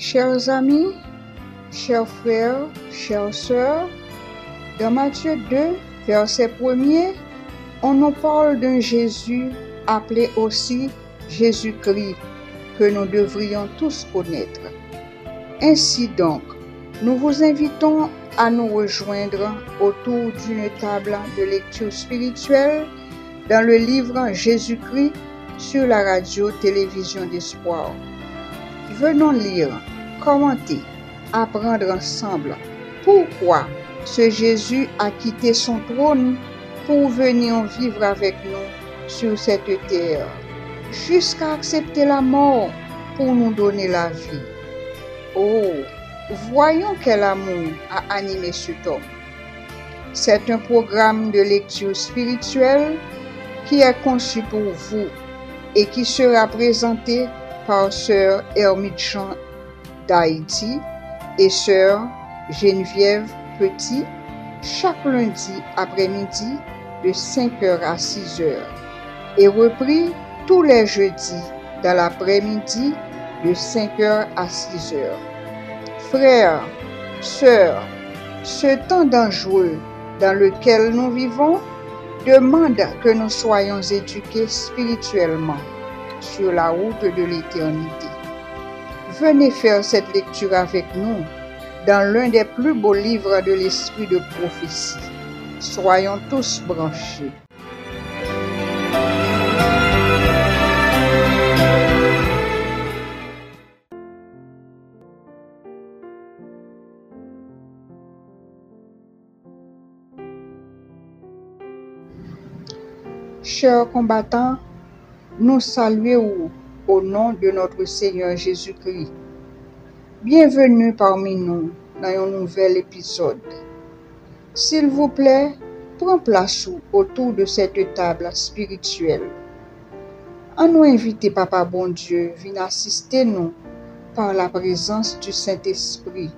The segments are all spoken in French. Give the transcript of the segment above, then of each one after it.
Chers amis, chers frères, chères sœurs, dans Matthieu 2, verset 1er, on nous parle d'un Jésus appelé aussi Jésus-Christ, que nous devrions tous connaître. Ainsi donc, nous vous invitons à nous rejoindre autour d'une table de lecture spirituelle dans le livre Jésus-Christ sur la radio-télévision d'Espoir. Venons lire, commenter, apprendre ensemble pourquoi ce Jésus a quitté son trône pour venir vivre avec nous sur cette terre, jusqu'à accepter la mort pour nous donner la vie. Oh, voyons quel amour a animé cet homme. C'est un programme de lecture spirituelle qui est conçu pour vous et qui sera présenté par Sœur Hermite Jean d'Haïti et Sœur Geneviève Petit chaque lundi après-midi de 5h à 6h et repris tous les jeudis dans l'après-midi de 5h à 6h. Frères, sœurs, ce temps dangereux dans lequel nous vivons demande que nous soyons éduqués spirituellement sur la route de l'éternité. Venez faire cette lecture avec nous dans l'un des plus beaux livres de l'esprit de prophétie. Soyons tous branchés. Chers combattants, nous saluons au nom de notre Seigneur Jésus-Christ. Bienvenue parmi nous dans un nouvel épisode. S'il vous plaît, prends place autour de cette table spirituelle. En nous inviter, Papa bon Dieu, viens assister nous par la présence du Saint-Esprit.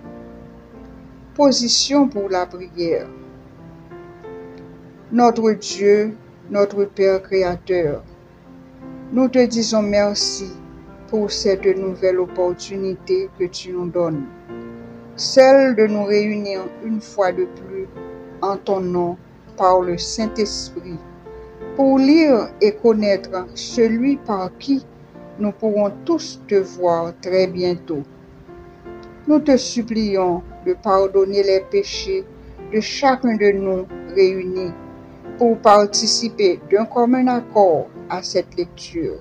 Position pour la prière. Notre Dieu, notre Père Créateur, nous te disons merci pour cette nouvelle opportunité que tu nous donnes, celle de nous réunir une fois de plus en ton nom par le Saint-Esprit, pour lire et connaître celui par qui nous pourrons tous te voir très bientôt. Nous te supplions de pardonner les péchés de chacun de nous réunis pour participer d'un commun accord à cette lecture.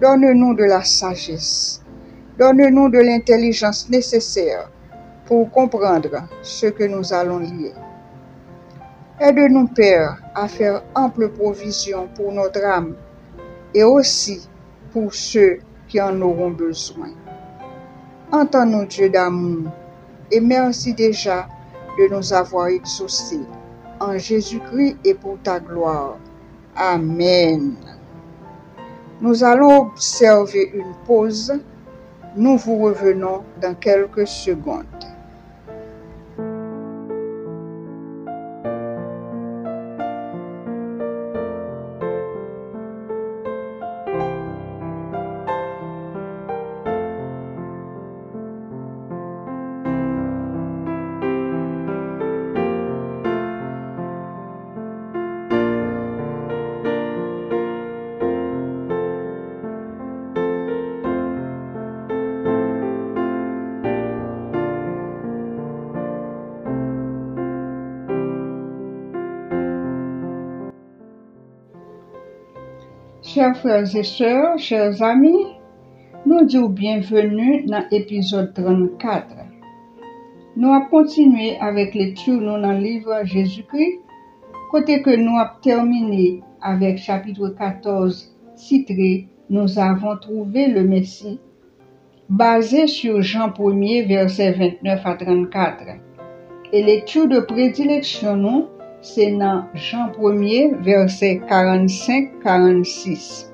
Donne-nous de la sagesse, donne-nous de l'intelligence nécessaire pour comprendre ce que nous allons lire. Aide-nous, Père, à faire ample provision pour notre âme et aussi pour ceux qui en auront besoin. Entends-nous, Dieu d'amour, et merci déjà de nous avoir exaucés. En Jésus-Christ et pour ta gloire. Amen. Nous allons observer une pause. Nous vous revenons dans quelques secondes. Chers frères et sœurs, chers amis, nous disons bienvenue dans l'épisode 34. Nous allons continuer avec lecture dans le livre Jésus-Christ, côté que nous avons terminé avec chapitre 14, titré « Nous avons trouvé le Messie », basé sur Jean 1er, verset 29 à 34. Et lecture de prédilection, nous, c'est dans Jean 1er, verset 45-46.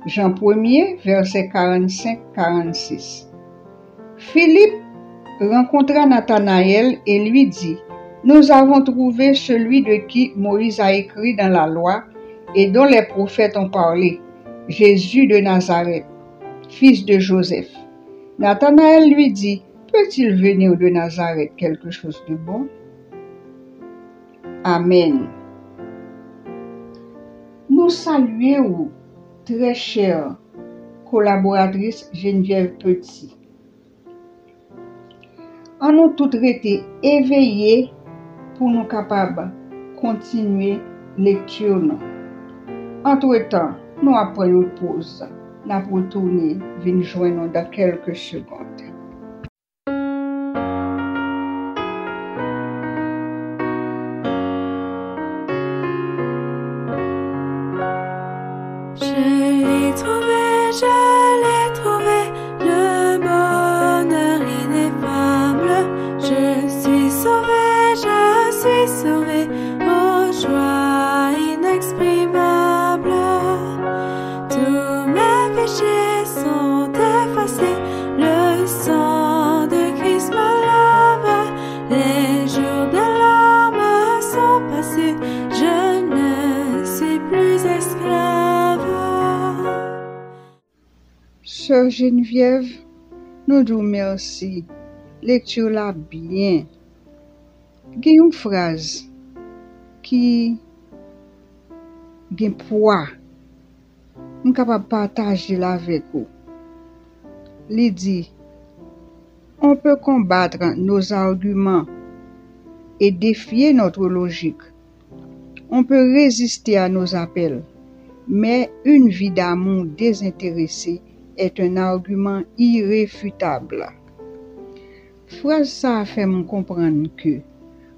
Jean 1er, verset 45-46. Philippe rencontra Nathanaël et lui dit, « Nous avons trouvé celui de qui Moïse a écrit dans la loi et dont les prophètes ont parlé, Jésus de Nazareth, fils de Joseph. » Nathanaël lui dit, peut-il venir de Nazareth quelque chose de bon? Amen. Nous saluons, très chère collaboratrice Geneviève Petit. En nous toutes été éveillés pour nous capables continuer lecture. Entre-temps, nous apprenons une pause. Nous allons retourner, venir joindre dans quelques secondes. Je l'ai trouvé, le bonheur ineffable. Je suis sauvée, oh joie inexprimable. Tous mes péchés sont effacés, le sang de Christ me lave. Les jours de larmes sont passés, je ne suis plus esclave. Sœur Geneviève, nous disons merci. Lecture là bien. Il y a une phrase qui a un poids. Je suis capable de partager avec vous. Il dit, on peut combattre nos arguments et défier notre logique. On peut résister à nos appels. Mais une vie d'amour désintéressée est un argument irréfutable. Phrase ça fait me comprendre que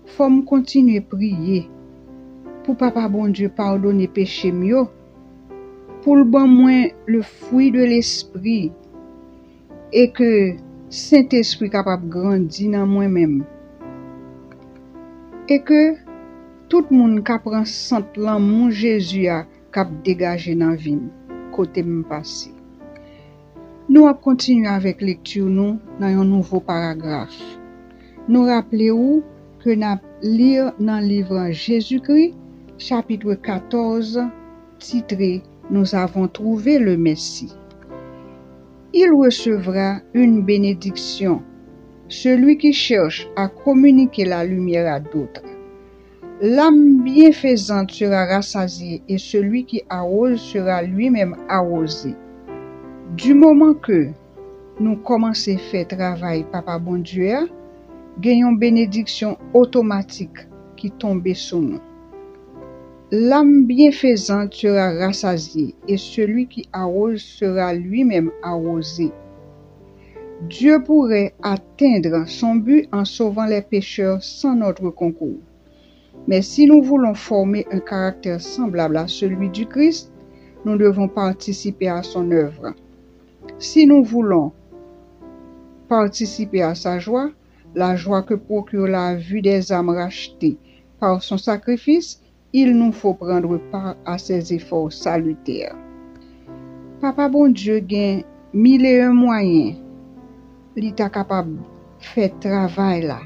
faut me continuer prier pour papa bon Dieu pardonner péché mieux, pour le bon moins le fruit de l'esprit et que Saint-Esprit capable grandir dans moi-même et que tout le monde qui prend sant l'amour Jésus a cap dégager dans vie côté me passé. Nous allons continuer avec lecture nous dans un nouveau paragraphe. Nous rappelons que nous lire dans le livre Jésus-Christ, chapitre 14, titré Nous avons trouvé le Messie. Il recevra une bénédiction, celui qui cherche à communiquer la lumière à d'autres. L'âme bienfaisante sera rassasiée et celui qui arrose sera lui-même arrosé. Du moment que nous commençons à faire travail, Papa bon Dieu, gagnons bénédiction automatique qui tombe sur nous. L'âme bienfaisante sera rassasiée et celui qui arrose sera lui-même arrosé. Dieu pourrait atteindre son but en sauvant les pécheurs sans notre concours. Mais si nous voulons former un caractère semblable à celui du Christ, nous devons participer à son œuvre. Si nous voulons participer à sa joie, la joie que procure la vue des âmes rachetées par son sacrifice, il nous faut prendre part à ses efforts salutaires. Papa bon Dieu gagne mille et un moyens. Il est capable de faire travail là,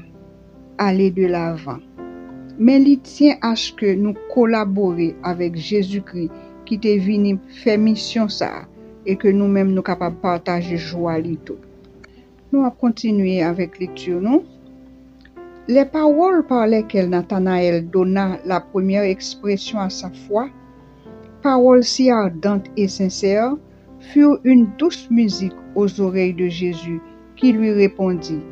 aller de l'avant. Mais il tient à ce que nous collaborions avec Jésus-Christ qui est venu faire mission ça et que nous-mêmes nous capables de partager joie lito. Nous allons continuer avec lecture nous. Les paroles par lesquelles Nathanaël donna la première expression à sa foi, paroles si ardentes et sincères, furent une douce musique aux oreilles de Jésus qui lui répondit: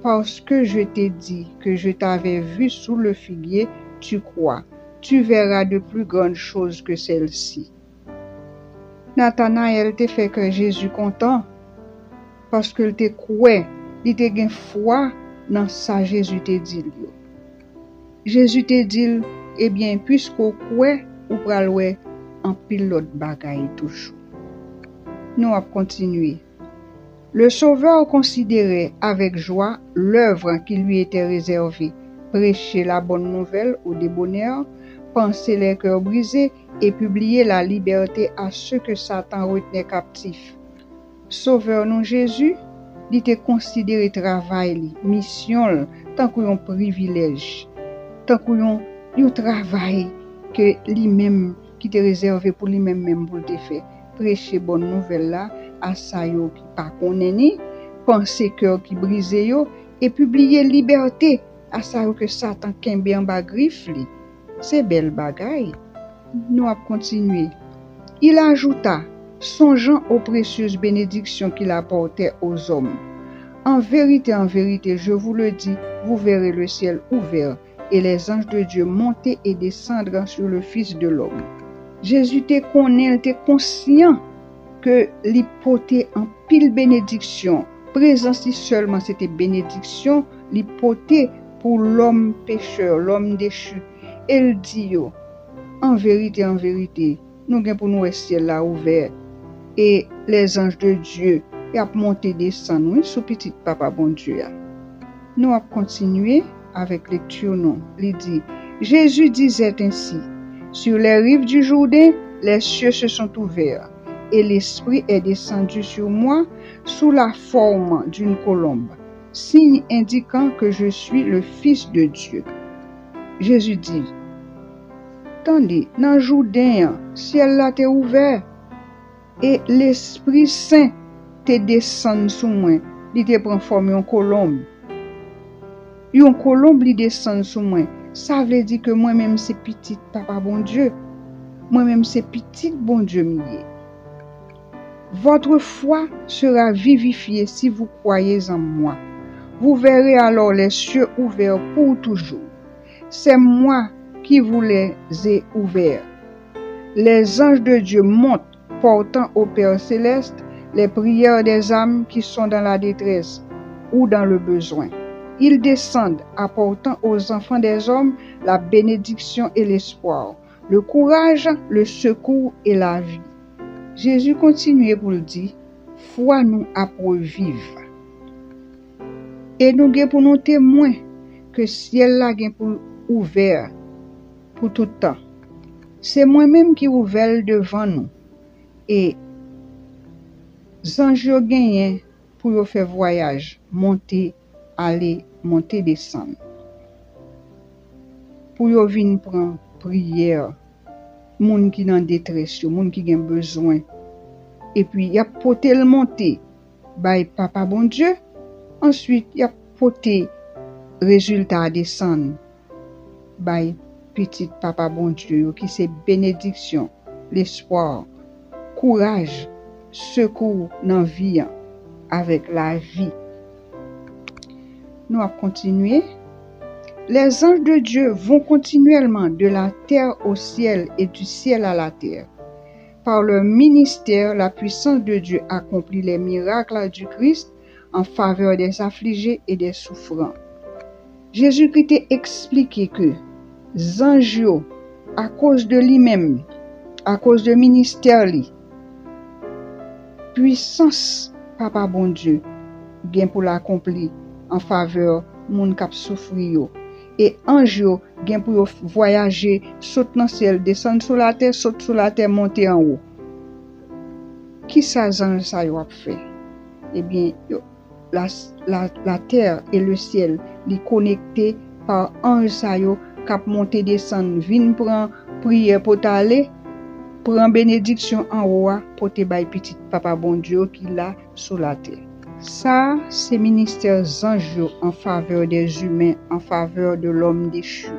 parce que je t'ai dit que je t'avais vu sous le figuier, tu crois, tu verras de plus grandes choses que celles-ci. Nathanaël te fait que Jésus content parce que te croit, il te gain foi dans ça Jésus te dit. Jésus te dit, eh bien, puisqu'on croit, ou pral wè en pile l'autre bagaille toujours. Nous allons continuer. Le Sauveur considérait avec joie l'œuvre qui lui était réservée, prêcher la bonne nouvelle aux débonnaires, panser les cœurs brisés et publier la liberté à ceux que Satan retenait captifs. Sauveur nous Jésus, il était considéré travail, mission, tant qu'un privilège, tant qu'un travail que lui-même qui était réservé pour lui-même pour le faire. Prêcher bonne nouvelle là à ça yo qui pas connaît penser cœur qui brisé yo et publier liberté à ça que Satan kembe en bas griffe li. C'est belle bagaille. Nous avons continué. Il ajouta, songeant aux précieuses bénédictions qu'il apportait aux hommes. En vérité, je vous le dis, vous verrez le ciel ouvert et les anges de Dieu monter et descendre sur le Fils de l'homme. Jésus était conscient que l'hypothèse en pile bénédiction, présence seulement c'était bénédiction, l'hypothèse pour l'homme pécheur, l'homme déchu. Elle dit, en vérité, nous avons pour nous le ciel là ouvert et les anges de Dieu y a monté descendre sous petit papa bon Dieu. Nous avons continué avec lecture non. Il dit, Jésus disait ainsi, sur les rives du Jourdain, les cieux se sont ouverts et l'Esprit est descendu sur moi sous la forme d'une colombe, signe indiquant que je suis le Fils de Dieu. Jésus dit, tandis, dans le Jourdain, ciel là t'est ouvert et l'Esprit Saint te descend sous moi, il te prend forme une colombe. Une colombe li descend sous moi. Ça veut dire que moi-même c'est petit papa bon Dieu. Moi-même c'est petit bon Dieu mié. Votre foi sera vivifiée si vous croyez en moi. Vous verrez alors les cieux ouverts pour toujours. C'est moi qui vous les ai ouverts. Les anges de Dieu montent, portant au Père céleste les prières des âmes qui sont dans la détresse ou dans le besoin. Ils descendent, apportant aux enfants des hommes la bénédiction et l'espoir, le courage, le secours et la vie. Jésus continuait pour le dire, foi nous a pour vivre. Et nous avons pour nous témoins que ciel là est pour ouvert pour tout temps. C'est moi-même qui ouvert devant nous. Et anges gagnent pour faire voyage, monter, aller, monter, descendre. Pour venir prendre prière, moun qui dans détresse, moun qui a besoin. Et puis y a porté le monter, by papa bon Dieu. Ensuite y a porté résultat descendre, by petit papa bon Dieu qui c'est bénédiction, l'espoir, courage, secours dans la vie, avec la vie. Nous allons continuer. Les anges de Dieu vont continuellement de la terre au ciel et du ciel à la terre. Par leur ministère, la puissance de Dieu accomplit les miracles du Christ en faveur des affligés et des souffrants. Jésus-Christ a expliqué que les anges, à cause de lui-même, à cause de ministère, puissance, papa bon Dieu, gain pour l'accomplir en faveur moun k'ap souffri yo. Et ange gain pour voyager, saute dans le ciel, descendre sur la terre, saute sur la terre, monter en haut. Qui ça ange ça yo a fait? Eh bien, la terre et le ciel li connectés par ange ça yo k'ap monter descendre, vinn prend prière pour t'aller. Prends bénédiction en haut pour te bay petit papa bon Dieu qui l'a sur la terre. Ça, c'est ministère ange en faveur des humains, en faveur de l'homme déchu.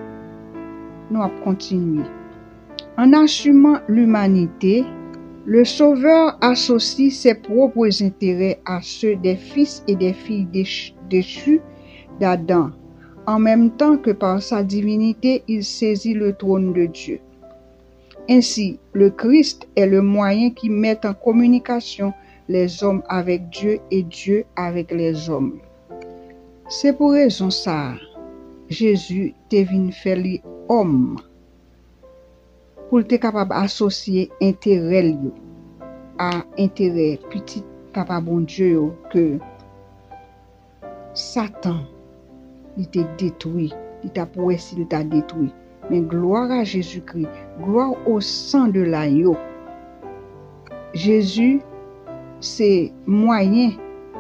Nous allons continuer. En assumant l'humanité, le Sauveur associe ses propres intérêts à ceux des fils et des filles déchus d'Adam, en même temps que par sa divinité, il saisit le trône de Dieu. Ainsi, le Christ est le moyen qui met en communication les hommes avec Dieu et Dieu avec les hommes. C'est pour raison ça, Jésus est venu faire l'homme pour être capable d'associer intérêt à intérêt petit papa bon Dieu que Satan il t'a détruit, il t'a prouvé s'il t'a détruit. Mais gloire à Jésus-Christ, gloire au sang de l'agneau. Jésus, c'est moyen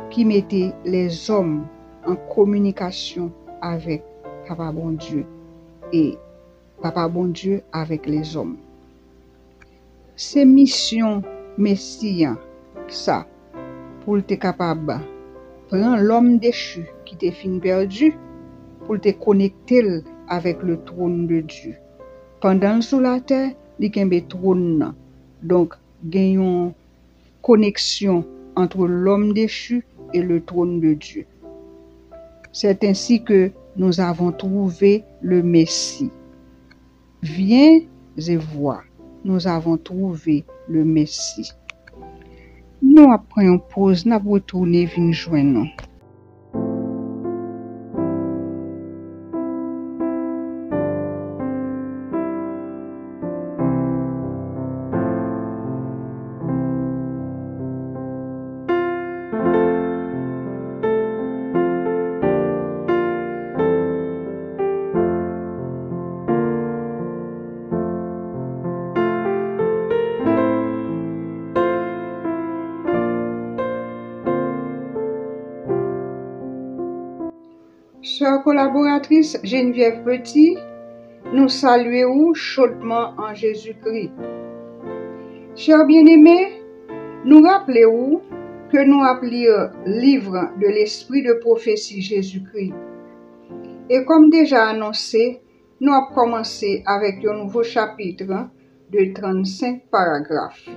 qui mettait les hommes en communication avec Papa bon Dieu et Papa bon Dieu avec les hommes. C'est mission Messie, ça, pour être capable de prend l'homme déchu qui était fin perdu pour te connecter avec le trône de Dieu. Pendant sous la terre, il y a un trône. Donc, il y a une connexion entre l'homme déchu et le trône de Dieu. C'est ainsi que nous avons trouvé le Messie. Viens et vois, nous avons trouvé le Messie. Nous après une pause, nous retourner venir joindre. Sœur collaboratrice Geneviève Petit, nous saluons chaudement en Jésus-Christ. Chers bien-aimés, nous rappelons que nous appelons livre de l'Esprit de prophétie Jésus-Christ. Et comme déjà annoncé, nous avons commencé avec un nouveau chapitre de 35 paragraphes.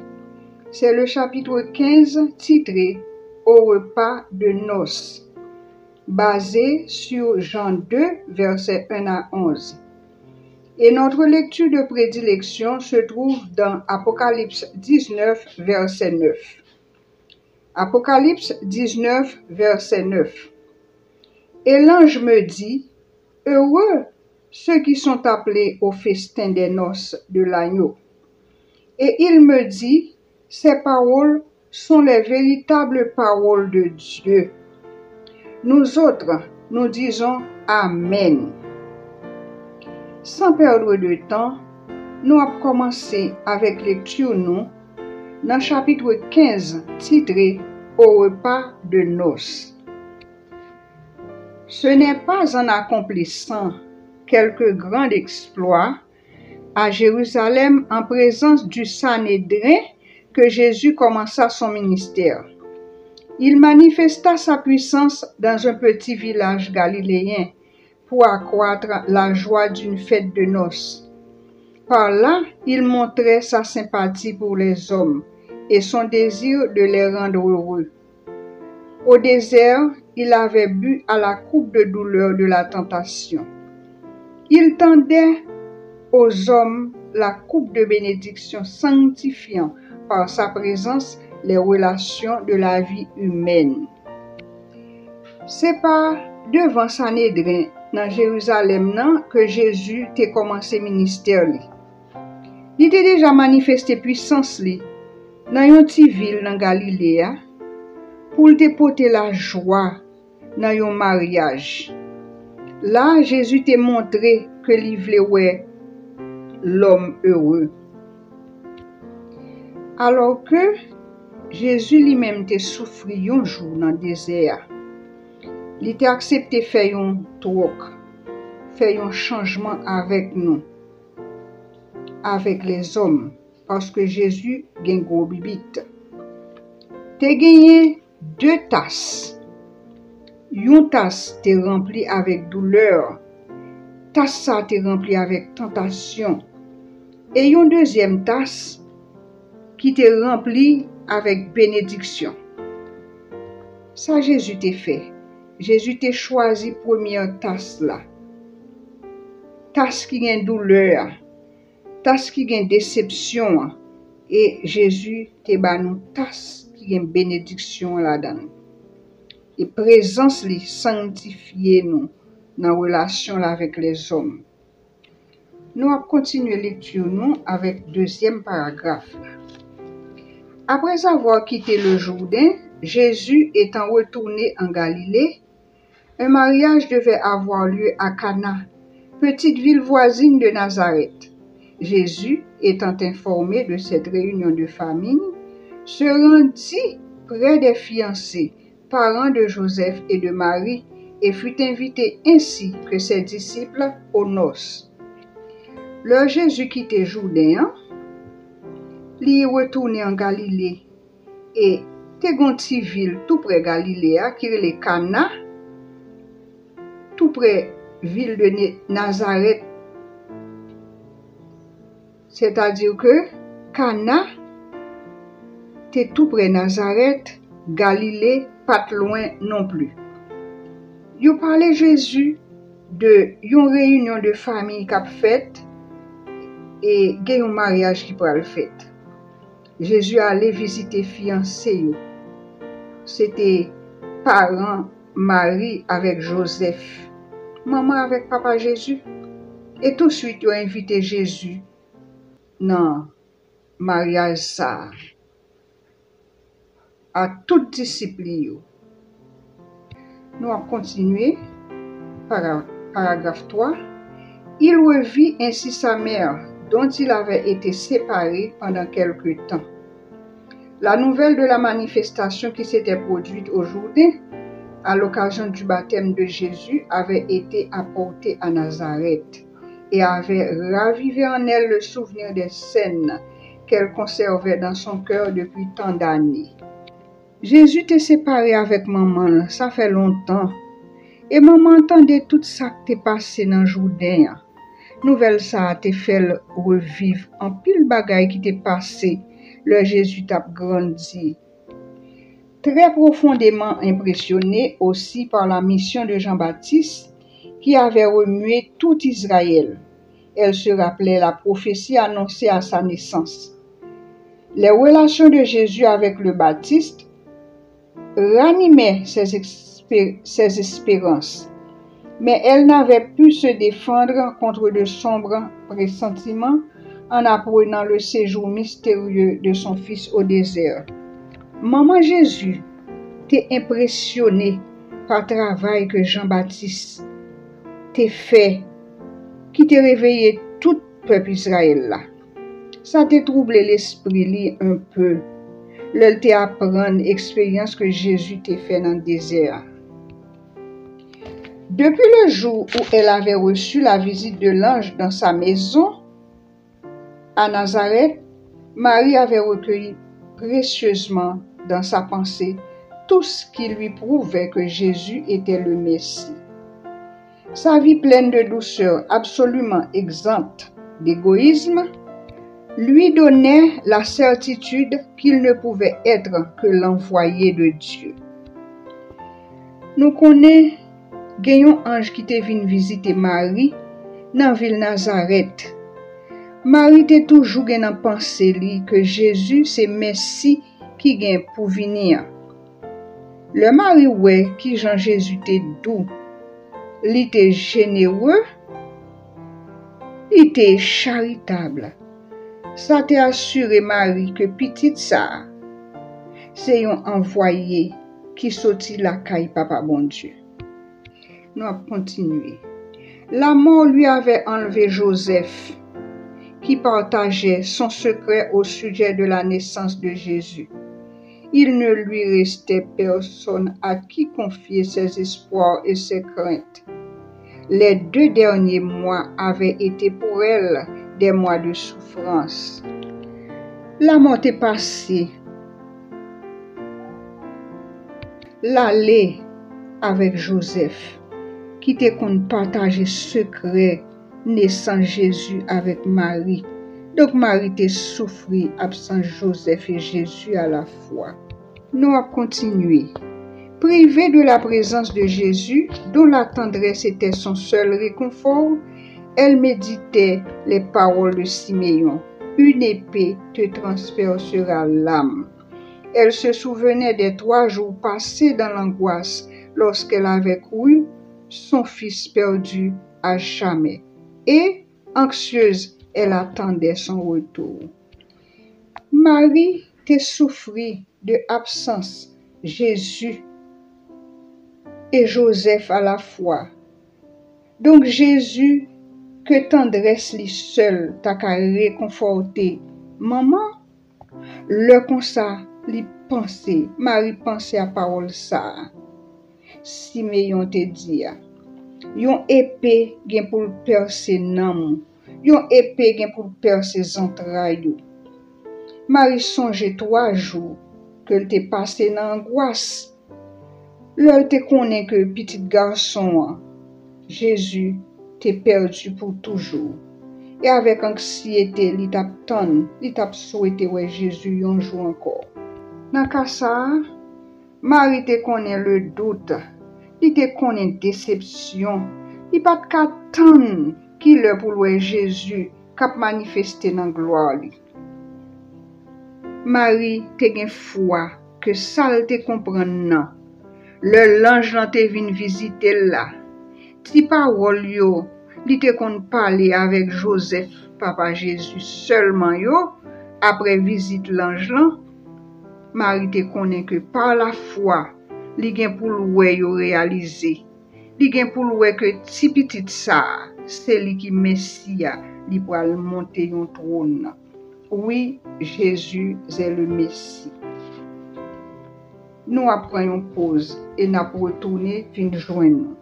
C'est le chapitre 15 titré « Au repas de noces », basé sur Jean 2, versets 1 à 11. Et notre lecture de prédilection se trouve dans Apocalypse 19, verset 9. Apocalypse 19, verset 9. Et l'ange me dit, « Heureux ceux qui sont appelés au festin des noces de l'agneau. » Et il me dit, « Ces paroles sont les véritables paroles de Dieu. » Nous autres, nous disons Amen. Sans perdre de temps, nous avons commencé avec lecture nous dans le chapitre 15 titré Au repas de noces. Ce n'est pas en accomplissant quelques grands exploits à Jérusalem en présence du Sanhédrin que Jésus commença son ministère. Il manifesta sa puissance dans un petit village galiléen pour accroître la joie d'une fête de noces. Par là, il montrait sa sympathie pour les hommes et son désir de les rendre heureux. Au désert, il avait bu à la coupe de douleur de la tentation. Il tendait aux hommes la coupe de bénédiction sanctifiant par sa présence les relations de la vie humaine. C'est pas devant Sanhédrin dans Jérusalem que Jésus a commencé ministère. Il a déjà manifesté puissance dans une petite ville dans Galilée pour te porter la joie dans un mariage. Là, Jésus t'a montré que il voulait l'homme heureux. Alors que Jésus lui-même t'a souffri un jour dans le désert, il t'a accepté de faire un troc, faire un changement avec nous, avec les hommes, parce que Jésus a un gros bibite. T'as gagné 2 tasses. Une tasse t'est remplie avec douleur, tasse ça t'est remplie avec tentation, et une deuxième tasse qui t'est remplie avec bénédiction. Ça Jésus t'a fait. Jésus t'a choisi première tasse là. Tasse qui a douleur, tasse qui a déception, et Jésus t'a ba nous tasse qui a bénédiction là-dedans. Et présence li sanctifier nous dans relation avec les hommes. Nous allons continuer lecture nous avec deuxième paragraphe. Après avoir quitté le Jourdain, Jésus étant retourné en Galilée, un mariage devait avoir lieu à Cana, petite ville voisine de Nazareth. Jésus, étant informé de cette réunion de famille, se rendit près des fiancés, parents de Joseph et de Marie, et fut invité ainsi que ses disciples aux noces. Le Jésus quittait Jourdain, il retournait en Galilée, et te gon ti ville tout près Galilée qui relè Cana, tout près ville de Nazareth. C'est-à-dire que Cana t'es tout près Nazareth, Galilée pas loin non plus. Yo parlé Jésus de yon réunion de famille qu'a fait et gen yon mariage qui pral fait. Jésus allait visiter fiancé yo. C'était parents Marie avec Joseph, maman avec papa Jésus. Et tout de suite, ils ont invité Jésus dans le mariage ça. À toute discipline. Nous allons continuer. Paragraphe 3. Il revit ainsi sa mère, dont il avait été séparé pendant quelque temps. La nouvelle de la manifestation qui s'était produite au Jourdain à l'occasion du baptême de Jésus avait été apportée à Nazareth et avait ravivé en elle le souvenir des scènes qu'elle conservait dans son cœur depuis tant d'années. Jésus t'est séparé avec maman, ça fait longtemps. Et maman entendait tout ça qui t'est passé dans le Jourdain. Nouvelle ça t'est fait revivre en pile bagaille qui t'est passé, le Jésus t'a grandi. Très profondément impressionné aussi par la mission de Jean-Baptiste qui avait remué tout Israël. Elle se rappelait la prophétie annoncée à sa naissance. Les relations de Jésus avec le Baptiste ranimaient ses espérances, mais elle n'avait pu se défendre contre de sombres pressentiments en apprenant le séjour mystérieux de son fils au désert. Maman Jésus t'est impressionnée par le travail que Jean-Baptiste t'a fait, qui t'a réveillé tout le peuple Israël là. Ça t'a troublé l'esprit un peu. Elle t'a appris l'expérience que Jésus t'a fait dans le désert. Depuis le jour où elle avait reçu la visite de l'ange dans sa maison à Nazareth, Marie avait recueilli précieusement dans sa pensée tout ce qui lui prouvait que Jésus était le Messie. Sa vie pleine de douceur, absolument exempte d'égoïsme, lui donnait la certitude qu'il ne pouvait être que l'envoyé de Dieu. Nous connaissons un ange qui te venu visiter Marie dans la ville Nazareth. Marie était toujours dans pensée que Jésus c'est Messie qui vient pour venir. Le mari ouais qui Jean Jésus était doux, il était généreux, il était charitable. Ça t'a assuré Marie que petite ça c'est un envoyé qui sortit la caille papa bon Dieu. Nous allons continuer. La mort lui avait enlevé Joseph, qui partageait son secret au sujet de la naissance de Jésus. Il ne lui restait personne à qui confier ses espoirs et ses craintes. Les 2 derniers mois avaient été pour elle des mois de souffrance. La mort est passée. L'aller avec Joseph, qui te compte partager secret naissant Jésus avec Marie. Donc Marie te souffrit absent Joseph et Jésus à la fois. Nous allons continuer. Privée de la présence de Jésus, dont la tendresse était son seul réconfort, elle méditait les paroles de Siméon. Une épée te transpercera l'âme. Elle se souvenait des 3 jours passés dans l'angoisse lorsqu'elle avait cru son fils perdu à jamais. Et, anxieuse, elle attendait son retour. Marie te souffrit de absence Jésus et Joseph à la fois. Donc Jésus, que tendresse lui seul t'a réconforté. Maman, le comme ça, lui pensait, Marie pensait à parole ça. Siméon te dit, yon épée gen pour percer nan, yon épée gen pour percer entrailles. Marie songeait 3 jours qu'elle t'est passé dans l'angoisse. L'elle te connaît que petit garçon, Jésus t'est perdu pour toujours. Et avec anxiété, il t'a souhaité ouais Jésus un jour encore. Dans cas ça, Marie te connaît le doute, il te connaît déception, il pas qu'attendre qu'il le pour ouais Jésus cap manifester dans gloire. Marie te gen foi que ça te comprend non. Le l'ange nan te vin visiter là. Ti parole yo, li te kon parler avec Joseph, papa Jésus seulement yo, après visite l'ange là. Marie te connaît que par la foi, li gen pou loué yo réaliser. Li gen pou loué que ti petit ça, c'est li qui Messia, li pral monter yon trône. Oui, Jésus est le Messie. Nous apprenons pause et nous retourner fin joindre.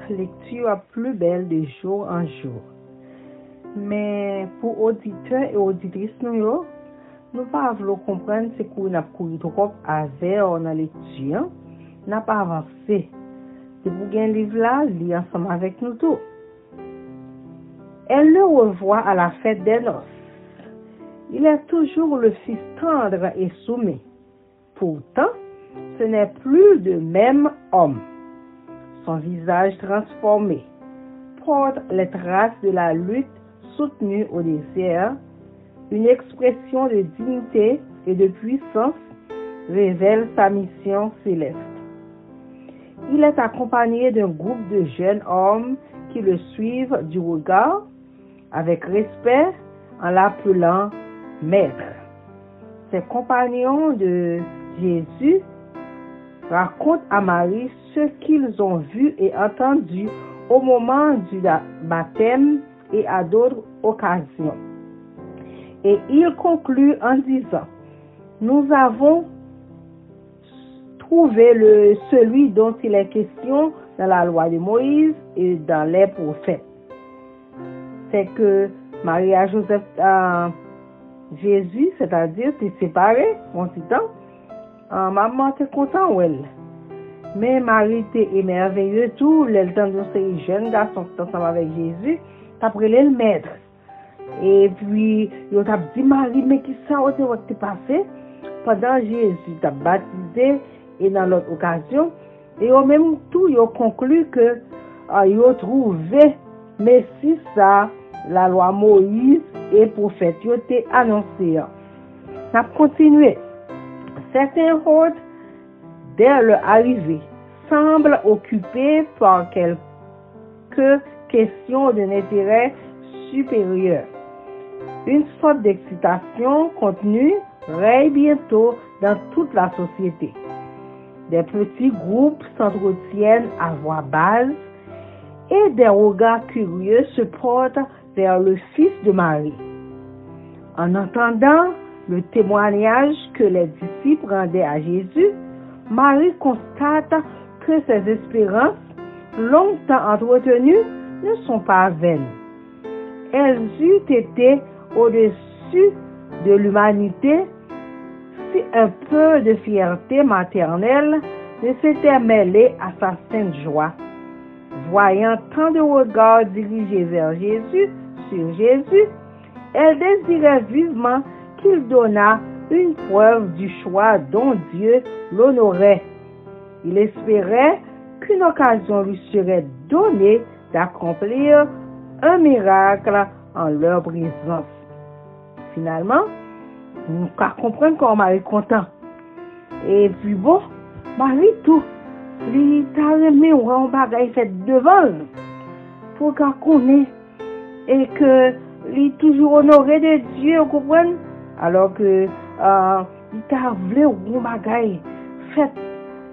Lecture plus belle de jour en jour. Mais pour auditeurs et auditrices, nous pas voulons comprendre ce qu'on a couru trop avec dans la lecture, n'a pas avancé. C'est pour gagner livre là, lire ensemble avec nous tous. Elle le revoit à la fête des noces. Il est toujours le fils tendre et soumis. Pourtant, ce n'est plus le même homme. Son visage transformé porte les traces de la lutte soutenue au désert. Une expression de dignité et de puissance révèle sa mission céleste. Il est accompagné d'un groupe de jeunes hommes qui le suivent du regard avec respect en l'appelant maître. Ses compagnons de Jésus racontent à Marie ce qu'ils ont vu et entendu au moment du baptême et à d'autres occasions. Et il conclut en disant, nous avons trouvé celui dont il est question dans la loi de Moïse et dans les prophètes. C'est que Marie et Joseph, Jésus, c'est-à-dire, t'es séparé, mon petit temps. Maman était content ou elle. Mais Marie était émerveillée tout, le temps de ces jeunes garçons qui sont ensemble avec Jésus, t'as pris le maître. Et puis, il t'a dit, Marie, mais qui ça t'est passé? Pendant Jésus t'a baptisé et dans l'autre occasion, et au même tout, il a conclu que il a trouvé Messie ça, la loi Moïse et prophète, il a annoncé. Ça a continué. Certains autres, dès leur arrivée, semblent occupés par quelques questions d'un intérêt supérieur. Une sorte d'excitation contenue règne bientôt dans toute la société. Des petits groupes s'entretiennent à voix basse et des regards curieux se portent vers le fils de Marie. En entendant le témoignage que les disciples rendaient à Jésus, Marie constate que ses espérances, longtemps entretenues, ne sont pas vaines. Elles eussent été au-dessus de l'humanité si un peu de fierté maternelle ne s'était mêlé à sa sainte joie. Voyant tant de regards dirigés vers Jésus, sur Jésus, elle désirait vivement qu'il donnât une preuve du choix dont Dieu l'honorait. Il espérait qu'une occasion lui serait donnée d'accomplir un miracle en leur présence. Finalement, nous comprenons qu'on Marie content. Et puis bon, Marie tout, il t'a remis un bagage fait devant pour qu'on connaisse et que il toujours honoré de Dieu, vous comprenez? Alors que il t'a voulu un bagay fait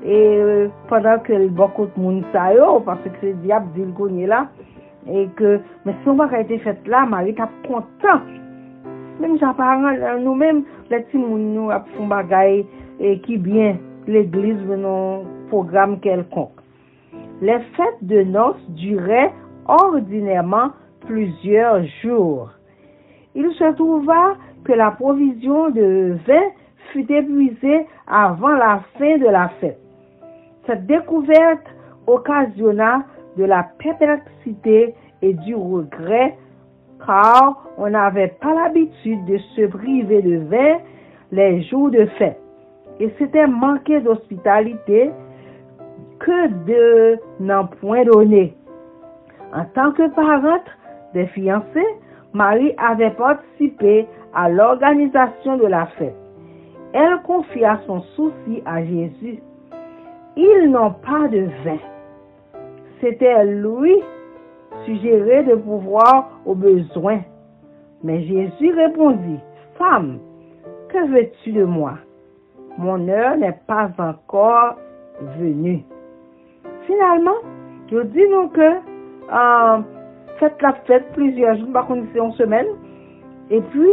et pendant que le beaucoup de monde ça yo parce que c'est diable dit le connaît là et que mais si on bagay été fait là Marie t'a content même sa parents nous même les petits moun nous a font bagay et qui bien l'église non programme quelconque. Les fêtes de noces duraient ordinairement plusieurs jours. Il se trouva que la provision de vin fut épuisée avant la fin de la fête. Cette découverte occasionna de la perplexité et du regret car on n'avait pas l'habitude de se priver de vin les jours de fête. Et c'était manquer d'hospitalité que de n'en point donner. En tant que parente des fiancés, Marie avait participé à l'organisation de la fête. Elle confia son souci à Jésus. Ils n'ont pas de vin. C'était lui suggéré de pourvoir aux besoins. Mais Jésus répondit, « Femme, que veux-tu de moi? Mon heure n'est pas encore venue. » Finalement, je dis nous que faites la fête plusieurs jours, par contre c'est une semaine, et puis,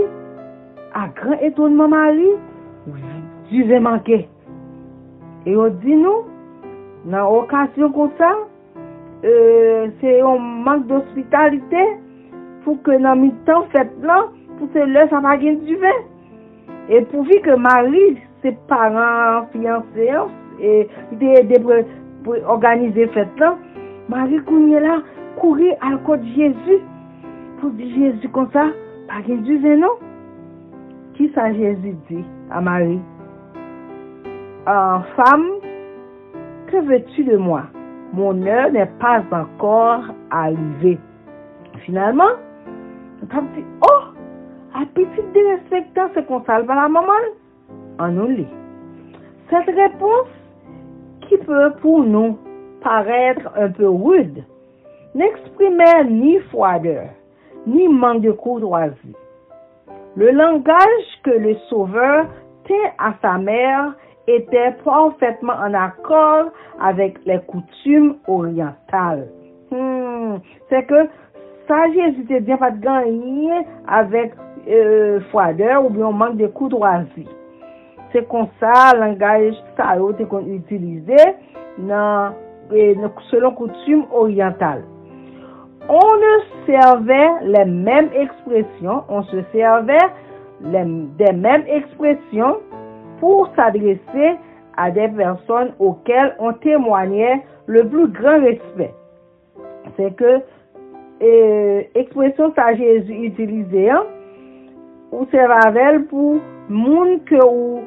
à grand étonnement Marie, du vin manqué. Et on dit nous, dans l'occasion comme ça, c'est un manque d'hospitalité pour que dans le temps fête là, pour que là ça va gagner du vin. Et pourvu que Marie, ses parents, fiancés, et pour organiser fête là, Marie Kounye là, courir à la côte de Jésus, pour dire Jésus comme ça, pas gagner du vin non. Qui ça Jésus dit à Marie? Femme, que veux-tu de moi? Mon heure n'est pas encore arrivée. Finalement, on a dit, oh, à petite dérespectant, c'est qu'on salve la maman. En nous lit. Cette réponse, qui peut pour nous paraître un peu rude, n'exprimait ni froideur, ni manque de courtoisie. Le langage que le Sauveur tint à sa mère était parfaitement en accord avec les coutumes orientales. C'est que ça, Jésus était bien pas de gagner avec froideur ou bien manque de courtoisie. C'est comme ça, le langage ça a été utilisé selon coutumes orientales. On se servait des mêmes expressions pour s'adresser à des personnes auxquelles on témoignait le plus grand respect. C'est que expression ça Jésus utilisait ou servait pour monde que ou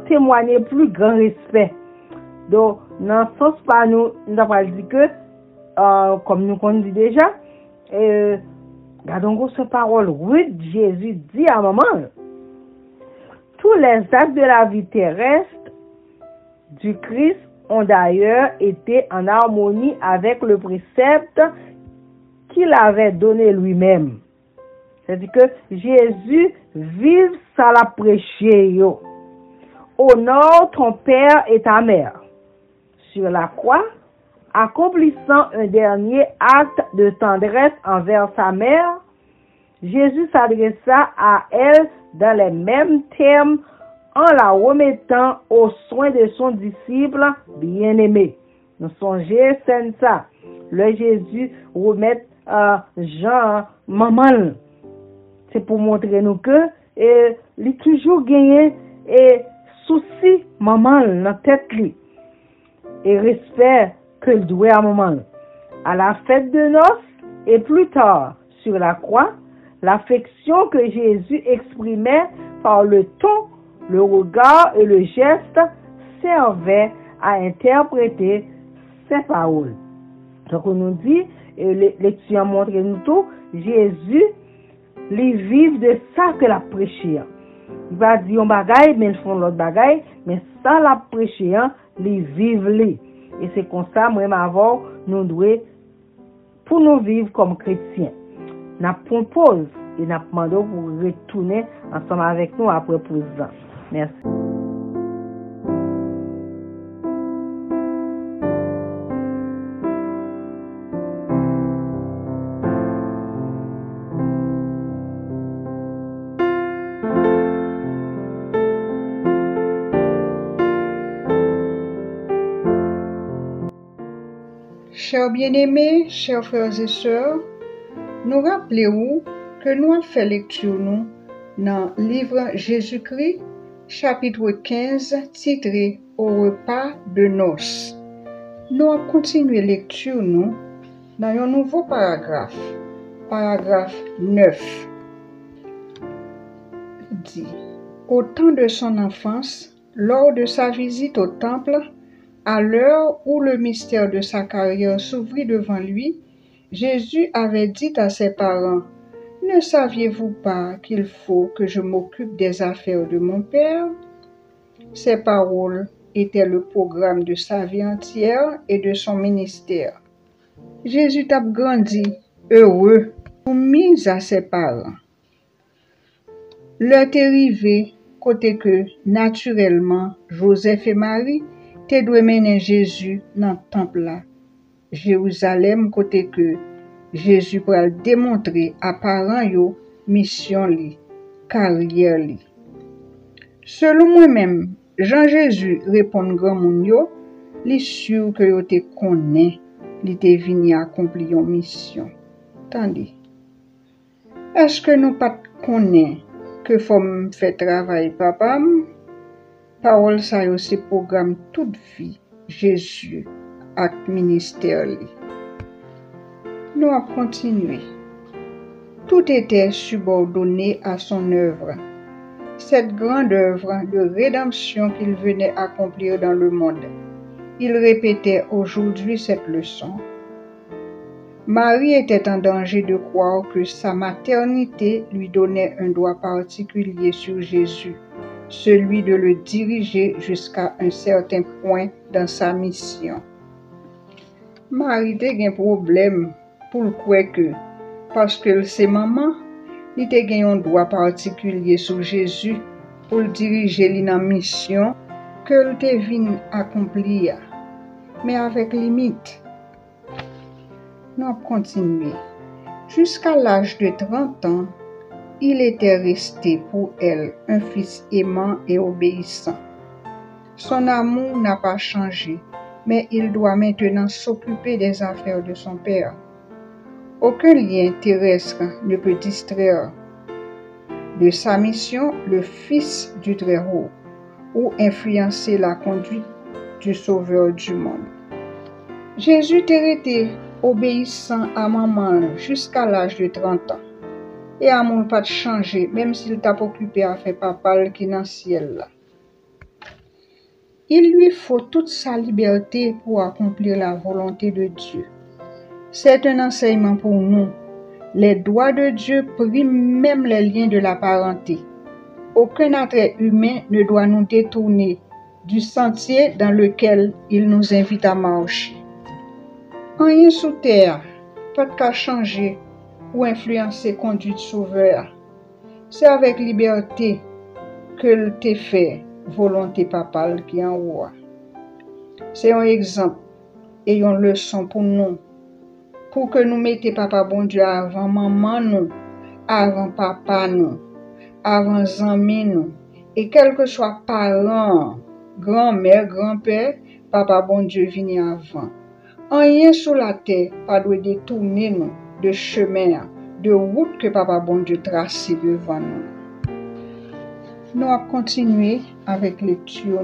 témoigner plus grand respect. Donc dans ce sens pas nous pas dit que comme nous on dit déjà regardons cette parole rude Jésus dit à maman. Tous les actes de la vie terrestre du Christ ont d'ailleurs été en harmonie avec le précepte qu'il avait donné lui-même. C'est-à-dire que Jésus vive ça la prêcher. Honore ton père et ta mère. Sur la croix, accomplissant un dernier acte de tendresse envers sa mère, Jésus s'adressa à elle dans les mêmes termes en la remettant aux soins de son disciple bien-aimé. Nous songez, c'est ça. Le Jésus remet Jean, maman. C'est pour montrer nous que il toujours gagné et souci maman dans la tête lui. Et respect que le doit à maman. À la fête de noces et plus tard sur la croix, l'affection que Jésus exprimait par le ton, le regard et le geste servait à interpréter ses paroles. Donc on nous dit, et l'étudiant montre nous tout, Jésus, les vive de ça que la prêché. Il va dire un bagaille, mais ils font l'autre bagaille, mais ça la prêché, les vive les. Et c'est comme ça, moi, nous devons, pour nous vivre comme chrétiens, nous propose et nous demandons pour retourner ensemble avec nous après pause. Merci. Chers bien-aimés, chers frères et sœurs, nous rappelez-vous que nous avons fait lecture nous dans le livre Jésus-Christ, chapitre 15, titré Au repas de noces. Nous avons continué lecture nous dans un nouveau paragraphe 9. Dit, au temps de son enfance, lors de sa visite au temple, à l'heure où le mystère de sa carrière s'ouvrit devant lui, Jésus avait dit à ses parents, « Ne saviez-vous pas qu'il faut que je m'occupe des affaires de mon Père ?» Ces paroles étaient le programme de sa vie entière et de son ministère. Jésus a grandi, heureux, soumis à ses parents. L'heure est arrivée, côté que, naturellement, Joseph et Marie te doit mener Jésus dans le temple là. Jérusalem côté que Jésus pourra démontrer à parents yo mission li, carrière li. Selon moi-même, Jean Jésus répond grand moun yo, li sûr que yo te connaît, li te vini accomplir une mission. Tandis, est-ce que nous pas connaît que faut faire travail papa? Parole ça yo c'est programme toute vie Jésus ak ministère li. Nous avons continué. Tout était subordonné à son œuvre. Cette grande œuvre de rédemption qu'il venait accomplir dans le monde. Il répétait aujourd'hui cette leçon. Marie était en danger de croire que sa maternité lui donnait un droit particulier sur Jésus, celui de le diriger jusqu'à un certain point dans sa mission. Marie a un problème pour le croire que, parce que c'est maman, il a un droit particulier sur Jésus pour le diriger dans la mission que il vient accomplir, mais avec limite. Nous avons continué. Jusqu'à l'âge de 30 ans, il était resté pour elle un fils aimant et obéissant. Son amour n'a pas changé, mais il doit maintenant s'occuper des affaires de son père. Aucun lien terrestre ne peut distraire de sa mission le Fils du Très-Haut ou influencer la conduite du Sauveur du monde. Jésus était resté obéissant à maman jusqu'à l'âge de 30 ans. Et amour pas changer, même s'il t'a occupé à faire papa qui dans le ciel là. Il lui faut toute sa liberté pour accomplir la volonté de Dieu. C'est un enseignement pour nous. Les droits de Dieu priment même les liens de la parenté. Aucun attrait humain ne doit nous détourner du sentier dans lequel il nous invite à marcher. Rien sous terre, pas de cas changer ou influencer conduite sauveur. C'est avec liberté que le te fait volonté papale qui en haut. C'est un exemple et une leçon pour nous, pour que nous mettions papa bon Dieu avant maman nous, avant papa nous, avant amis nous, et quel que soit parents, grand-mère, grand-père, papa bon Dieu vient avant. Rien sur la terre pas doit détourner nous de chemin, de route que papa bon Dieu trace devant nous. Nous allons continuer avec lecture.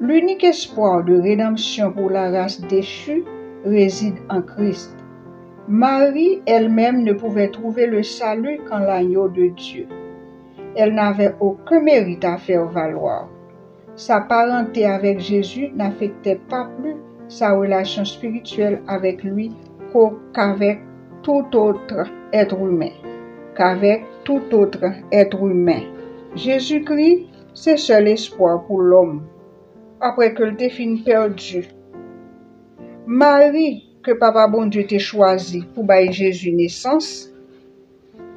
L'unique espoir de rédemption pour la race déchue réside en Christ. Marie elle-même ne pouvait trouver le salut qu'en l'agneau de Dieu. Elle n'avait aucun mérite à faire valoir. Sa parenté avec Jésus n'affectait pas plus sa relation spirituelle avec lui qu'avec tout autre être humain. Jésus-Christ, c'est seul espoir pour l'homme, après que le défini perdu. Marie, que papa bon Dieu t'a choisi pour bailler Jésus naissance,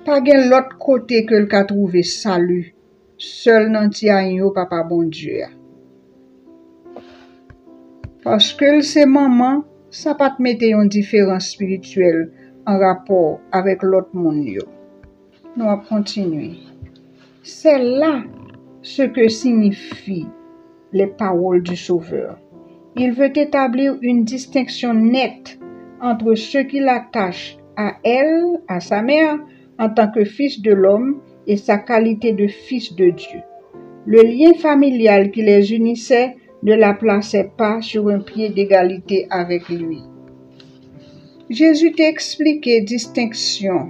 Pa gen l'autre côté que l'ka trouvé salut, seul nan ti yo papa bon Dieu. Parce que c'est maman, ça pas te mette une différence spirituelle en rapport avec l'autre monde yo. Nous allons continuer. C'est là ce que signifient les paroles du Sauveur. Il veut établir une distinction nette entre ceux qui l'attachent à elle, à sa mère, en tant que fils de l'homme et sa qualité de fils de Dieu. Le lien familial qui les unissait ne la plaçait pas sur un pied d'égalité avec lui. Jésus t'a expliqué distinction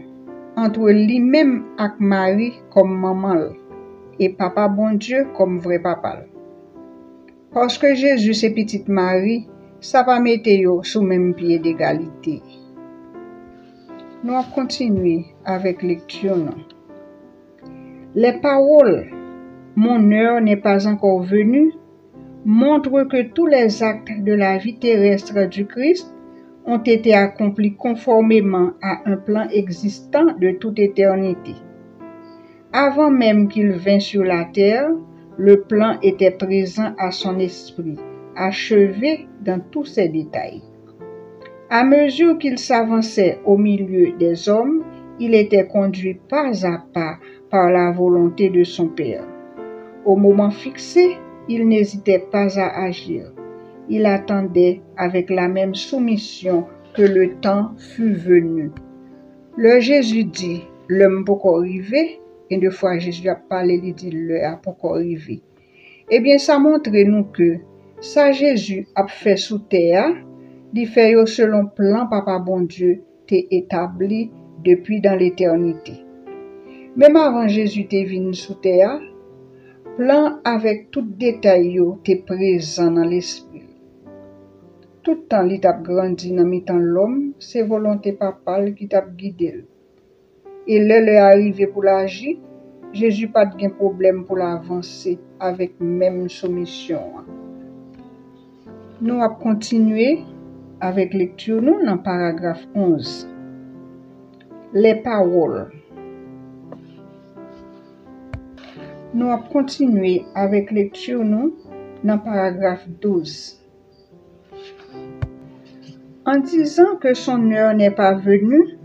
entre lui-même et Marie comme maman et papa bon Dieu comme vrai papa. Parce que Jésus c'est petite Marie, ça va mettre yo sous même pied d'égalité. Nous allons continuer avec lecture. Les paroles « Mon heure n'est pas encore venue » montrent que tous les actes de la vie terrestre du Christ ont été accomplis conformément à un plan existant de toute éternité. Avant même qu'il vînt sur la terre, le plan était présent à son esprit, achevé dans tous ses détails. À mesure qu'il s'avançait au milieu des hommes, il était conduit pas à pas par la volonté de son Père. Au moment fixé, il n'hésitait pas à agir. Il attendait avec la même soumission que le temps fût venu. Le Jésus dit, l'homme peut arriver, et deux fois Jésus a parlé, il dit, l'heure peut arriver. Eh bien, ça montre nous que ça Jésus a fait sous terre, il fait selon plan papa bon Dieu t'est établi depuis dans l'éternité. Même avant Jésus t'est venu sous terre, plan avec tout détail t'est présent dans l'esprit. Tout le temps il t'a grandi dans mitan l'homme, c'est volonté papa qui t'a guidé. Et là est arrivé pour l'agir, Jésus pas de problème pour l'avancer avec même soumission. Nous allons continuer avec lecture nous dans paragraphe 11. Les paroles. Nous allons continuer avec lecture nous dans paragraphe 12. En disant que son heure n'est pas venue,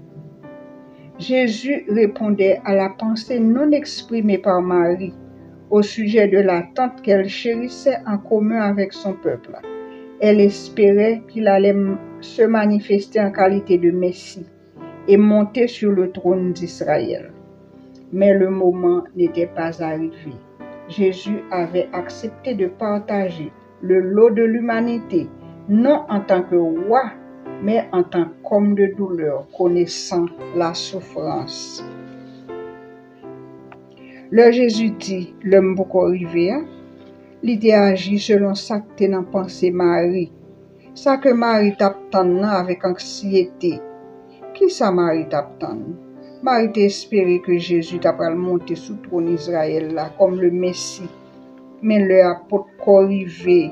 Jésus répondait à la pensée non exprimée par Marie au sujet de l'attente qu'elle chérissait en commun avec son peuple. Elle espérait qu'il allait se manifester en qualité de Messie et monter sur le trône d'Israël. Mais le moment n'était pas arrivé. Jésus avait accepté de partager le lot de l'humanité, non en tant que roi, mais en tant qu'homme de douleur, connaissant la souffrance. Le Jésus dit, l'homme beaucoup arrivé, l'idée agit selon ça que t'es dans pensée Marie. Ça que Marie t'attend avec anxiété. Qui ça Marie t'attend? Marie t'espérait que Jésus t'apprend monter sous le trône d'Israël là, comme le Messie. Mais le apôtre arrivé.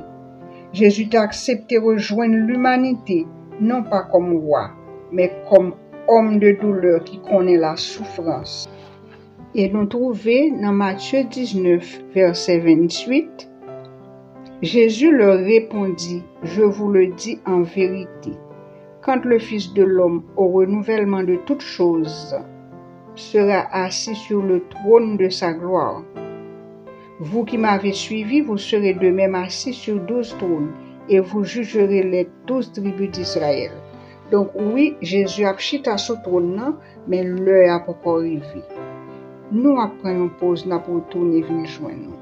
Jésus t'a accepté rejoindre l'humanité, non pas comme roi, mais comme homme de douleur qui connaît la souffrance. Et nous trouvons dans Matthieu 19, verset 28, Jésus leur répondit, « Je vous le dis en vérité, quand le Fils de l'homme, au renouvellement de toutes choses, sera assis sur le trône de sa gloire, vous qui m'avez suivi, vous serez de même assis sur 12 trônes, et vous jugerez les 12 tribus d'Israël. » Donc oui, Jésus a chita sur le trône, mais l'heure a pas arrivé. Nous après une pause, nous pour tourner venir joindre.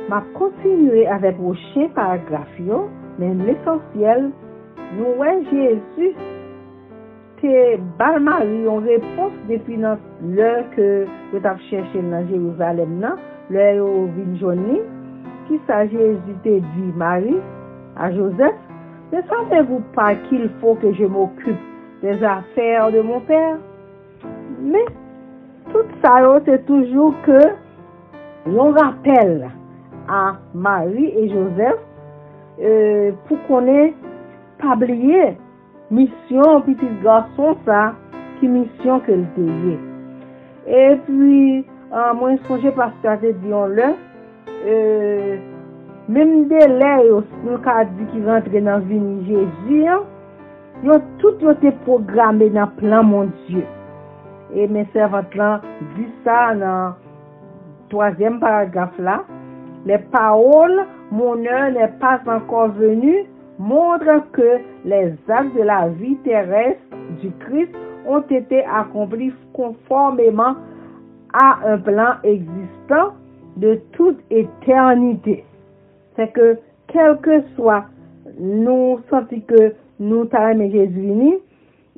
Ma continuer avec prochain paragraphe, mais l'essentiel, nous voyons Jésus te bal Marie en réponse depuis l'heure que tu as cherché dans Jérusalem, le vin journée, qui ça Jésus te dit Marie à Joseph, ne savez-vous pas qu'il faut que je m'occupe des affaires de mon père? Mais tout ça, c'est toujours que l'on rappelle à Marie et Joseph pour qu'on ait pas oublié mission petit garçon ça qui mission que le payé. Et puis moi songe pasteur te dit on le même délai nous qu'a dit qui rentre dans vie Jésus yo tout été programmé dans plan mon Dieu. Et mes servantes là dit ça dans troisième paragraphe là, les paroles mon heure n'est pas encore venue montrent que les actes de la vie terrestre du Christ ont été accomplis conformément à un plan existant de toute éternité. C'est que, quel que soit, nous sentons que nous t'aimons Jésus venu,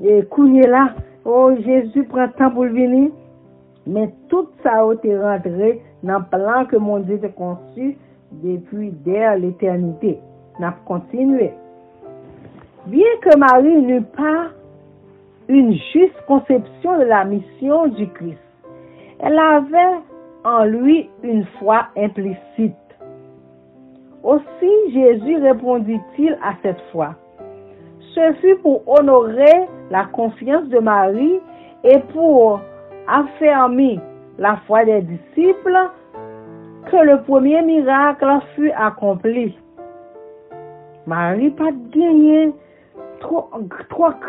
et qu'on là, oh Jésus prend temps pour venir, mais tout ça a été rentré dans le plan que mon Dieu a conçu depuis dès l'éternité. N'a continué. Bien que Marie n'eût pas une juste conception de la mission du Christ, elle avait en lui une foi implicite. Aussi Jésus répondit-il à cette foi. Ce fut pour honorer la confiance de Marie et pour affermir la foi des disciples que le premier miracle fut accompli. Marie pas gagné trop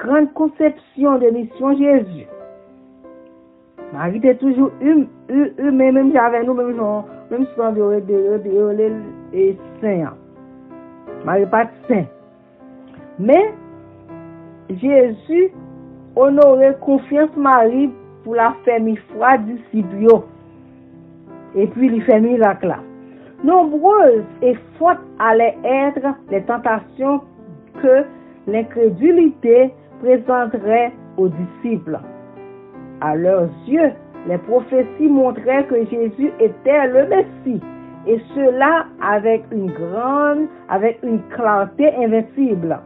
grande conception de mission Jésus. Marie était toujours humaine, même j'avais nous, même sans de saint. Marie pas saint. Mais Jésus honorait confiance Marie pour la faire foi disciples. Et puis il fait miracle là. Nombreuses et fortes allaient être les tentations que l'incrédulité présenterait aux disciples. À leurs yeux, les prophéties montraient que Jésus était le Messie, et cela avec une clarté invincible.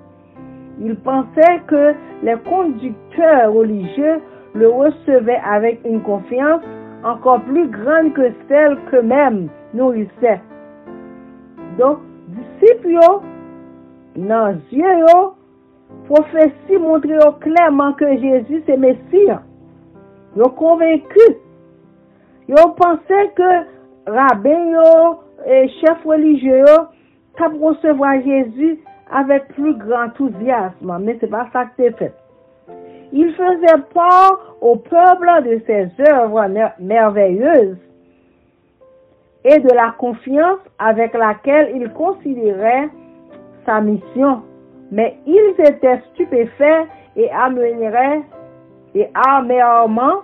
Ils pensaient que les conducteurs religieux le recevaient avec une confiance encore plus grande que celle qu'eux-mêmes nourrissaient. Donc, disciples, dans les yeux, prophétie montrait clairement que Jésus c'est Messie. Ils ont convaincu. Ils pensaient que rabbins et chefs religieux ont recevoir Jésus avec plus grand enthousiasme, mais c'est pas ça que c'est fait. Il faisait part au peuple de ses œuvres merveilleuses et de la confiance avec laquelle il considérait sa mission. Mais ils étaient stupéfaits et amèrement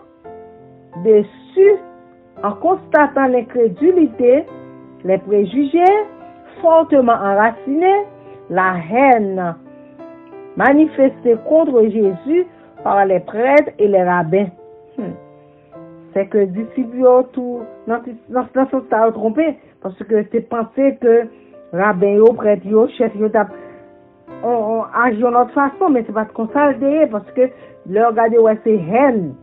déçus en constatant l'incrédulité, les préjugés fortement enracinés, la haine manifestée contre Jésus par les prêtres et les rabbins. C'est que disciples tout dans ce sens trompé parce que tu pensais que rabbins, prêtres, chefs on agit de notre façon, mais c'est pas comme ça parce que leur regarder ouais c'est haine,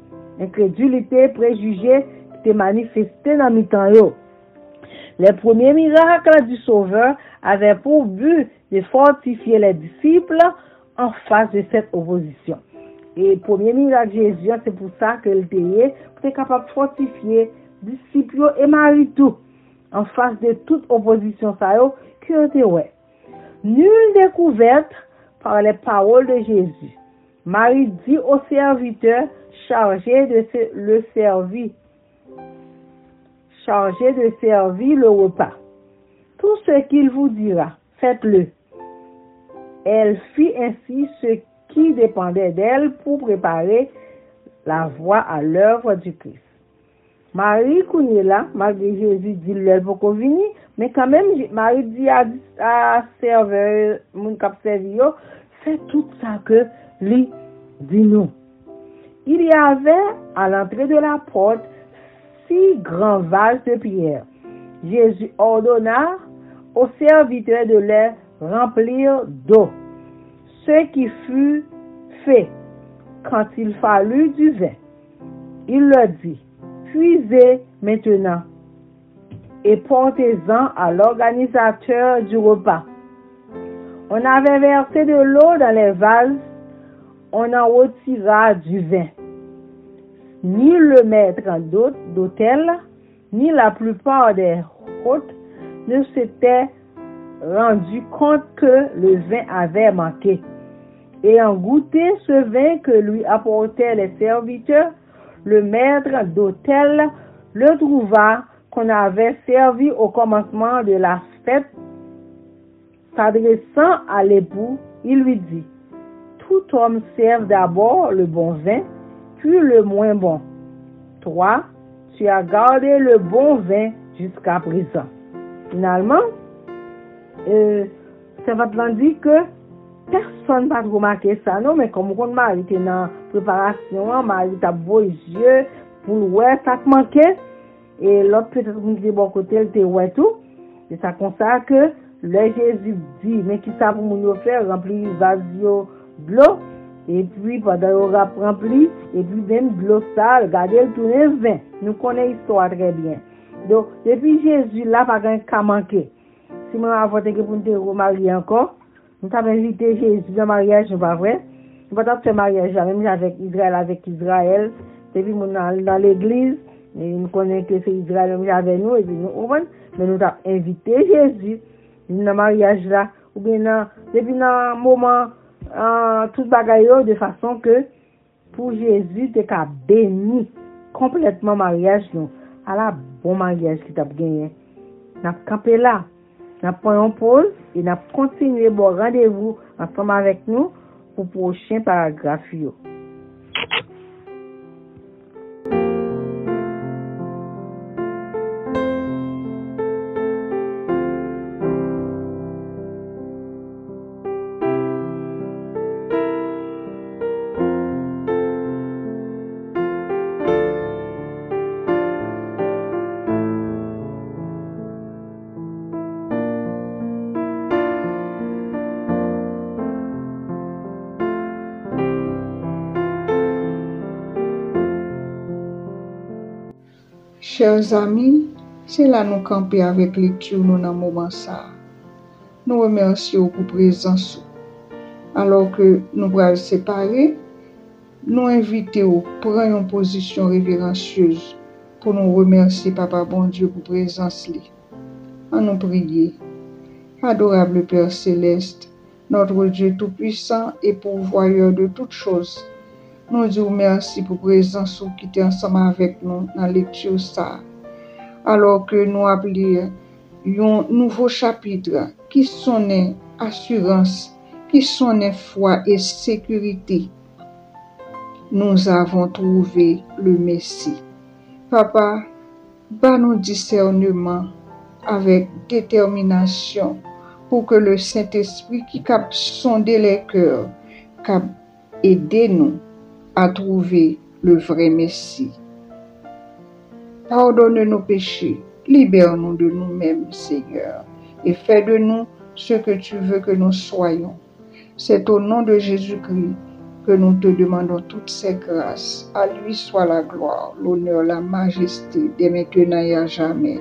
incrédulité, préjugés qui étaient manifestés dans le temps. Les premiers miracles du Sauveur avaient pour but de fortifier les disciples en face de cette opposition. Et le premier miracle de Jésus, c'est pour ça que le était pour être capable de fortifier les disciples et Marie tout en face de toute opposition ça qui était ouais. Nulle découverte par les paroles de Jésus. Marie dit au serviteur chargé de servir le repas. Tout ce qu'il vous dira, faites-le. Elle fit ainsi ce qui dépendait d'elle pour préparer la voie à l'œuvre du Christ. Marie connaît là, malgré Jésus dit l'elle pour qu'on vienne, mais quand même Marie dit à serveur mon cap servir, fait tout ça que lui dit nous. Il y avait à l'entrée de la porte 6 grands vases de pierre Jésus ordonna aux serviteurs de les remplir d'eau, ce qui fut fait. Quand il fallut du vin, il leur dit, puisez maintenant et portez-en à l'organisateur du repas. On avait versé de l'eau dans les vases, on en retira du vin. Ni le maître d'hôtel, ni la plupart des hôtes ne s'étaient rendus compte que le vin avait manqué. Ayant goûté ce vin que lui apportaient les serviteurs, le maître d'hôtel le trouva qu'on avait servi au commencement de la fête. S'adressant à l'époux, il lui dit, « Tout homme sert d'abord le bon vin, puis le moins bon. Toi, tu as gardé le bon vin jusqu'à présent. » Finalement, ça va te dire que personne n'a remarqué ça, non, mais comme on m'a été dans la préparation, m'a dit, t'as beau yeux pour le ouais, ça te manquait, et l'autre peut-être qu'on dit bon côté, elle était ouais tout, et ça comme ça que le Jésus dit, mais qui ça pour nous faire, remplir vase de l'eau, et puis pendant qu'on a rempli, et puis même de l'eau sale, regardez le tourner vin, nous connaissons l'histoire très bien. Donc, depuis Jésus, là, pas qu'un cas manqué. Si moi, avant que pour nous remarier encore, nous avons invité Jésus dans le mariage, c'est pas vrai. Nous avons fait mariage, même avec Israël. Depuis nous dans l'église, et nous connaissons que c'est Israël même avec nous, et puis nous, mais nous avons invité Jésus dans le mariage là, ou bien depuis dans le moment, tout bagaille de façon que pour Jésus, tu as béni complètement mariage nous. À la bon mariage qui t'a gagné. Nous avons campé là. Nous prenons pause et nous continuons bon rendez-vous ensemble avec nous pour le prochain paragraphe. Chers amis, c'est là nous camper avec lecture nous dans moment ça. Nous remercions pour présence. Alors que nous allons séparer, nous invitons à prendre une position révérencieuse pour nous remercier Papa bon Dieu pour présence. En nous prier. Adorable Père céleste, notre Dieu tout-puissant et pourvoyeur de toutes choses, nous disons merci pour présence qui était ensemble avec nous dans la lecture ça. Alors que nous appelons un nouveau chapitre qui sonne assurance, qui sonne foi et sécurité. Nous avons trouvé le Messie. Papa, bas nos discernement avec détermination pour que le Saint-Esprit qui cap sonder les cœurs, cap aider nous à trouver le vrai Messie. Pardonne nos péchés, libère-nous de nous-mêmes, Seigneur, et fais de nous ce que tu veux que nous soyons. C'est au nom de Jésus-Christ que nous te demandons toutes ces grâces. À lui soit la gloire, l'honneur, la majesté, dès maintenant et à jamais.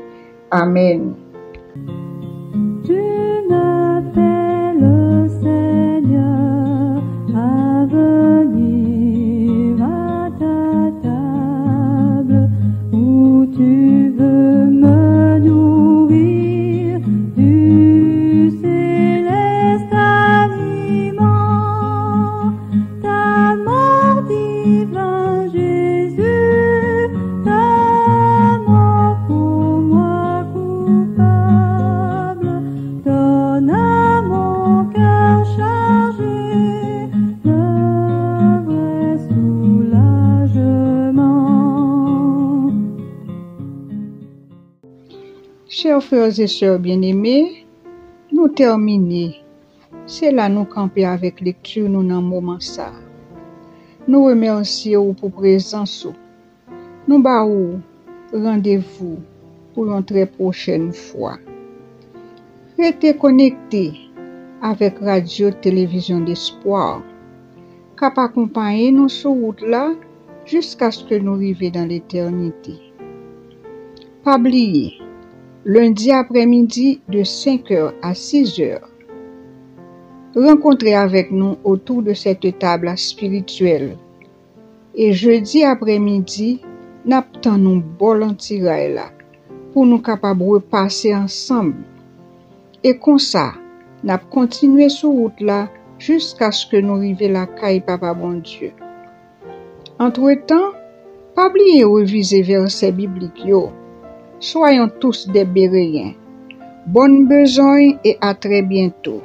Amen. Tu m'appelles, Seigneur, à venir à ta table où tu veux me nourrir du céleste aliment, ta mort divin Jésus, ta mort pour moi coupable, donne à mon cœur chargé le vrai soulagement. Chers frères et sœurs bien-aimés, nous terminons. C'est là nous camper avec lecture nous dans moment ça. Nous remercions pour présence. Nous baou rendez-vous pour une très prochaine fois. Restez connectés avec Radio Télévision d'Espoir, cap accompagner nous sur route là jusqu'à ce que nous arrivions dans l'éternité. Pas oublier, lundi après-midi de 5h à 6h, rencontrez avec nous autour de cette table spirituelle. Et jeudi après-midi, n'attendons nous bon tirail là pour nous capables de passer ensemble. Et comme ça, n'a continuer sur route là jusqu'à ce que nous arrivions la caille Papa bon Dieu. Entre-temps, pas oublier réviser versets bibliques yo. Soyons tous des Béréens. Bonne besogne et à très bientôt.